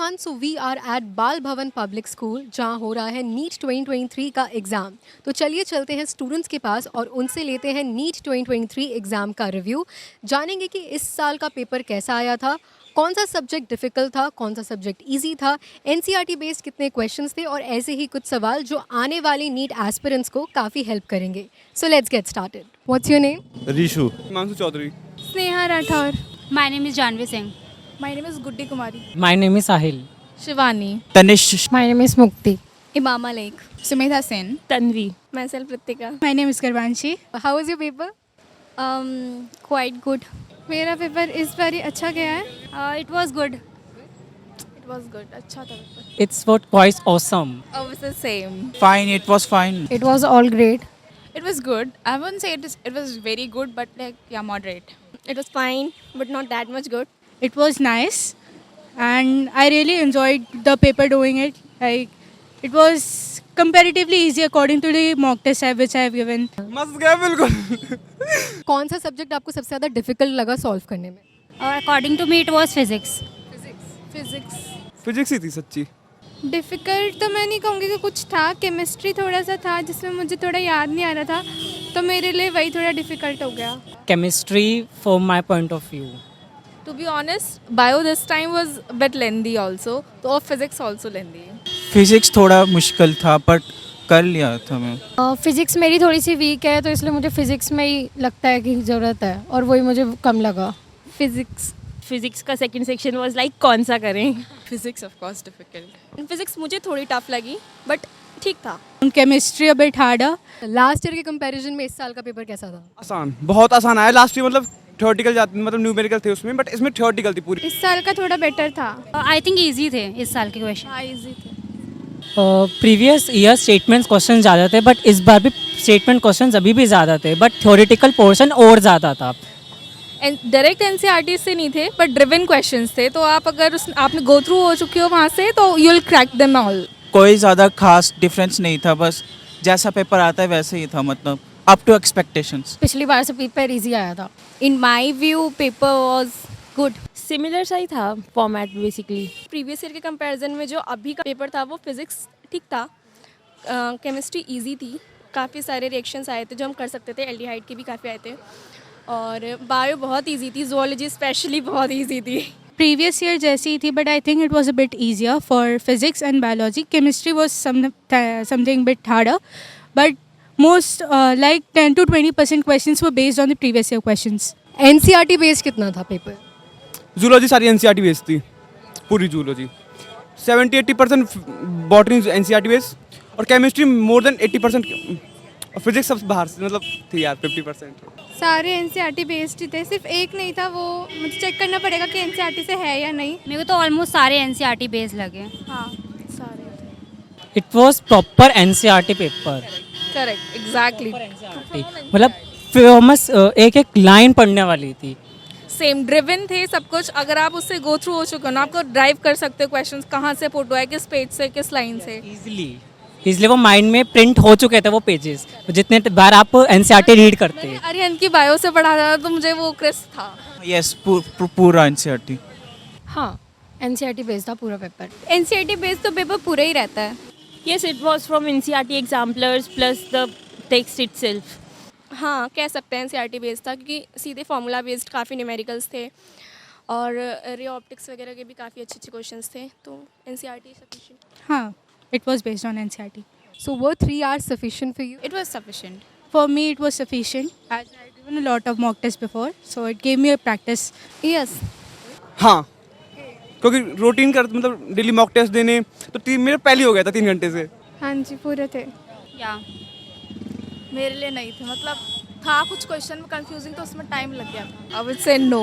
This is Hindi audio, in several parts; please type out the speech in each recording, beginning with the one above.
Everyone, so we are at Bal Bhavan public school जहां हो रहा है नीट 2023 का एग्ज़ाम। तो चलिए चलते हैं स्टूडेंट्स के पास और उनसे लेते हैं नीट 2023 एग्ज़ाम का रिव्यू। जानेंगे कि इस साल का पेपर कैसा आया था, कौन सा सब्जेक्ट डिफ़िकल्ट था, कौन सा सब्जेक्ट ईजी था, एनसीईआरटी बेस्ड कितने क्वेश्चंस थे और ऐसे ही कुछ सवाल जो आने वाले नीट एस्पिरेंट्स को काफ़ी हेल्प करेंगे। So let's get started. What's your name? Rishu Himanshu Chaudhary Sneha Rathore. My name is Janvi Singh. My name is Guddi Kumari. My name is Sahil. Shivani. Tanish. My name is Mukti. Imama Lake. Sumedha Sen. Tanvi. Myself Ritika. My name is Garvanshi. How was your paper? Quite good. मेरा पेपर इस बार ही अच्छा गया है. It was good. It was good. अच्छा था paper. It's what quite awesome. Obviously same. Fine, it was fine. It was all great. It was good. I wouldn't say it was very good, but like yeah, moderate. It was fine, but not that much good. It was nice, and I really enjoyed the paper doing it. Like, it was comparatively easy according to the mock test which I have given. मस्त गया बिल्कुल। कौन सा सब्जेक्ट आपको सबसे ज़्यादा डिफ़िकल्ट लगा सॉल्व करने में? According to me, it was physics. Physics. Physics ही थी सच्ची। डिफ़िकल्ट तो मैं नहीं कहूँगी कि कुछ था. केमिस्ट्री थोड़ा सा था जिसमें मुझे थोड़ा याद नहीं आ रहा था, तो मेरे लिए वही थोड़ा डिफ़िकल्ट हो गया. Chemistry, from my point of view. To be honest, bio this time was a bit lengthy also. तो और physics also lengthy. फिजिक्स थोड़ा मुश्किल था बट कर लिया था मैं। फिजिक्स मेरी थोड़ी सी वीक है, तो इसलिए मुझे फिजिक्स में ही लगता है कि ज़रूरत है, और वही मुझे कम लगा. Physics का second section was like कौन सा करें? Physics of course difficult. Physics मुझे थोड़ी टफ लगी, but ठीक था. Chemistry a bit harder. Last year के कंपैरिजन में इस साल का पेपर कैसा था? आसान, बहुत आसान आया। लास्ट ईयर मतलब थ्योरेटिकल जाते मतलब न्यूमेरिकल थे उसमें, बट इसमें थ्योरेटिकल थी पूरी। इस साल का थोड़ा बेटर था. I think easy थे इस साल के question. हाँ easy थे. प्रीवियस ईयर स्टेटमेंट क्वेश्चन ज़्यादा थे, बट इस बार भी स्टेटमेंट क्वेश्चन अभी भी ज़्यादा थे, बट थ्योरेटिकल पोर्शन और ज़्यादा था. डायरेक्ट एनसीईआरटी से नहीं थे, बट ड्रिवन क्वेश्चंस थे. तो आप अगर आपने गो थ्रू हो चुके हो वहाँ से, तो you will crack them all. कोई ज़्यादा खास डिफरेंस नहीं था, बस जैसा पेपर आता है वैसे ही था, मतलब अप टू एक्सपेक्टेशंस। पिछली बार से पेपर इजी आया था. In my view, paper was good. Similar सा ही था format basically. Previous year के कंपैरिजन में जो अभी का पेपर था वो फिजिक्स ठीक था, केमिस्ट्री इजी थी, काफ़ी सारे रिएक्शंस आए थे जो हम कर सकते थे, एल्डिहाइड के भी काफ़ी आए थे, और बायो बहुत इजी थी, zoology स्पेशली बहुत इजी थी. Previous year जैसी ही थी, but I think it was a bit easier for physics and biology. Chemistry was something bit harder, but most like 10 to 20% questions were based on the previous year questions. NCERT based कितना था पेपर? जूलॉजी सारी एनसीईआरटी बेस्ड थी, पूरी जूलॉजी 70-80% बॉटनी एनसीईआरटी बेस्ड, और केमिस्ट्री मोर देन 80%, और फिजिक्स सब बाहर से मतलब थी यार 50%। सारे एनसीईआरटी बेस्ड ही थे, सिर्फ एक नहीं था, वो मुझे चेक करना पड़ेगा कि एनसीईआरटी से है या नहीं. मेरे को तो ऑलमोस्ट सारे NCERT बेस लगे. हाँ सारे थे. It was proper NCERT paper. Correct exactly. मतलब फेमस एक एक लाइन पढ़ने वाली थी. सेम ड्रिवन थे सब कुछ. अगर आप उससे गो थ्रू हो चुके हो ना, आपको ड्राइव कर सकते हो क्वेश्चंस कहाँ से पुट हुआ है, किस पेज से, किस लाइन से. इसलिए वो माइंड में प्रिंट हो चुके थे वो पेजेस, जितने बार आप NCERT रीड करते हैं. अरिहंत की बायो से पढ़ा था तो मुझे वो क्रिस्प था. यस, पूरा एनसीईआरटी। हाँ, एनसीईआरटी बेस्ड था पूरा पेपर. एनसीईआरटी बेस्ड तो पेपर पूरा ही रहता है. Yes, it was from NCERT examplers plus the text itself. हाँ कह सकते हैं एनसीईआरटी बेस्ड था, क्योंकि सीधे फार्मूला बेस्ड काफ़ी न्यूमेरिकल्स थे, और रे ऑप्टिक्स वगैरह के भी काफ़ी अच्छे अच्छे क्वेश्चंस थे, तो एनसीईआरटी सफिशिएंट. हाँ, it was based on NCERT. So were 3 hours sufficient for you? It was sufficient. For me, it was sufficient as I had given a lot of mock tests before, so it gave me a practice. Yes. हाँ, क्योंकि रूटीन कर मतलब डेली मॉक टेस्ट देने, तो मेरे पहले हो गया था 3 घंटे से। हाँ जी पूरे थे. Yeah. मेरे लिए नहीं थे, मतलब था कुछ क्वेश्चन में कंफ्यूजिंग, तो उसमें टाइम लग गया था. I would say no,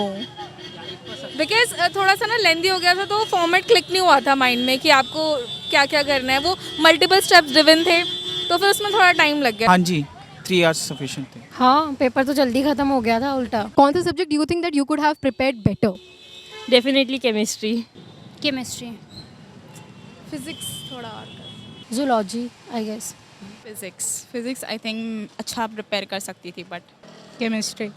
because थोड़ा सा ना लेंदी हो गया था, तो फॉर्मेट क्लिक नहीं हुआ था माइंड में कि आपको क्या क्या करना है. वो मल्टीपल स्टेप्स ड्रिवन थे, तो फिर उसमें थोड़ा टाइम लग गया. हाँ जी, 3 आवर्स सफिशिएंट थे। हाँ, पेपर तो जल्दी खत्म हो गया था उल्टा. कौन सा subject you think that you could have prepared better? Definitely chemistry. Chemistry. Physics थोड़ा और. Zoology, I guess. Physics I think अच्छा प्रिपेयर कर सकती थी, but Chemistry.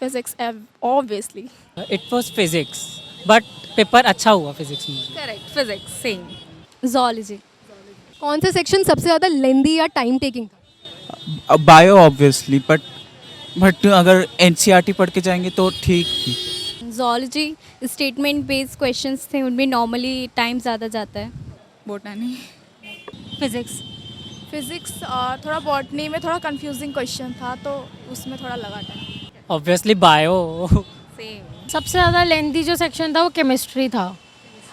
Physics obviously. It was physics. But paper अच्छा हुआ फिजिक्स में. Correct physics same. जोलॉजी. कौन सा सेक्शन सबसे ज़्यादा लेंदी या टाइम टेकिंग था? बायो ऑब्वियसली, बट अगर एनसीईआरटी पढ़ के जाएंगे तो ठीक थी. जोलॉजी स्टेटमेंट बेस्ड क्वेश्चंस थे, उनमें नॉर्मली टाइम ज़्यादा जाता है. बोटानी. फिजिक्स. फिजिक्स थोड़ा बॉटनी में थोड़ा कंफ्यूजिंग क्वेश्चन था तो उसमें थोड़ा लगा टाइम. Obviously bio. सेम. सबसे ज़्यादा लेंथी जो सेक्शन था वो केमिस्ट्री था.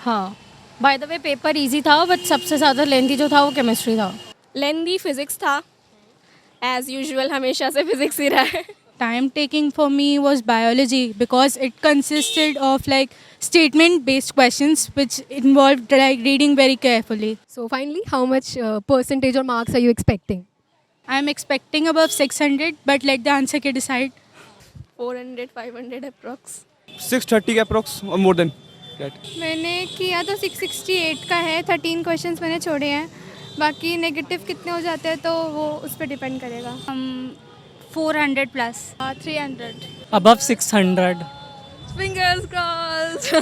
हाँ, by the way paper easy था बट सबसे ज़्यादा लेंथी जो था वो केमिस्ट्री था. लेंदी फिजिक्स था, एज यूजुअल हमेशा से फिजिक्स ही रहा है. Time taking for me was biology because it consisted of like statement based questions which involved like reading very carefully. So finally, how much percentage or marks are you expecting? I am expecting above 600 but let the answer ke decide. 400 500 approx. 630 के अप्रॉक्स और मोर देन दैट. मैंने किया तो 668 का है. 13 क्वेश्चंस मैंने छोड़े हैं. बाकी नेगेटिव कितने हो जाते हैं तो वो उस पर डिपेंड करेगा. 400 plus. 300. Above 600. Fingers crossed.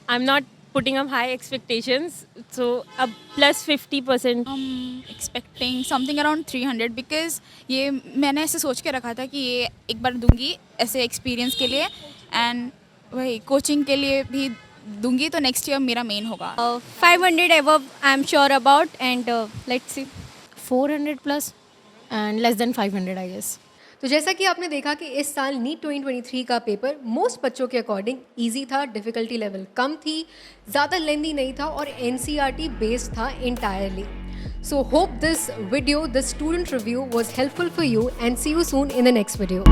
I'm not putting up high expectations, so plus 50%. Expecting something around 300 because ये मैंने ऐसे सोच के रखा था कि ये एक बार दूंगी ऐसे एक्सपीरियंस के लिए एंड वही कोचिंग के लिए भी दूंगी तो नेक्स्ट ईयर मेरा मेन होगा. 500 above I'm sure about and let's see. 400 plus and less than 500 I guess. तो जैसा कि आपने देखा कि इस साल नीट 2023 का पेपर मोस्ट बच्चों के अकॉर्डिंग इजी था, डिफ़िकल्टी लेवल कम थी, ज़्यादा लेंदी नहीं था और एनसीईआरटी बेस्ड था entirely. So hope this video, this student review was helpful for you and see you soon in the next video.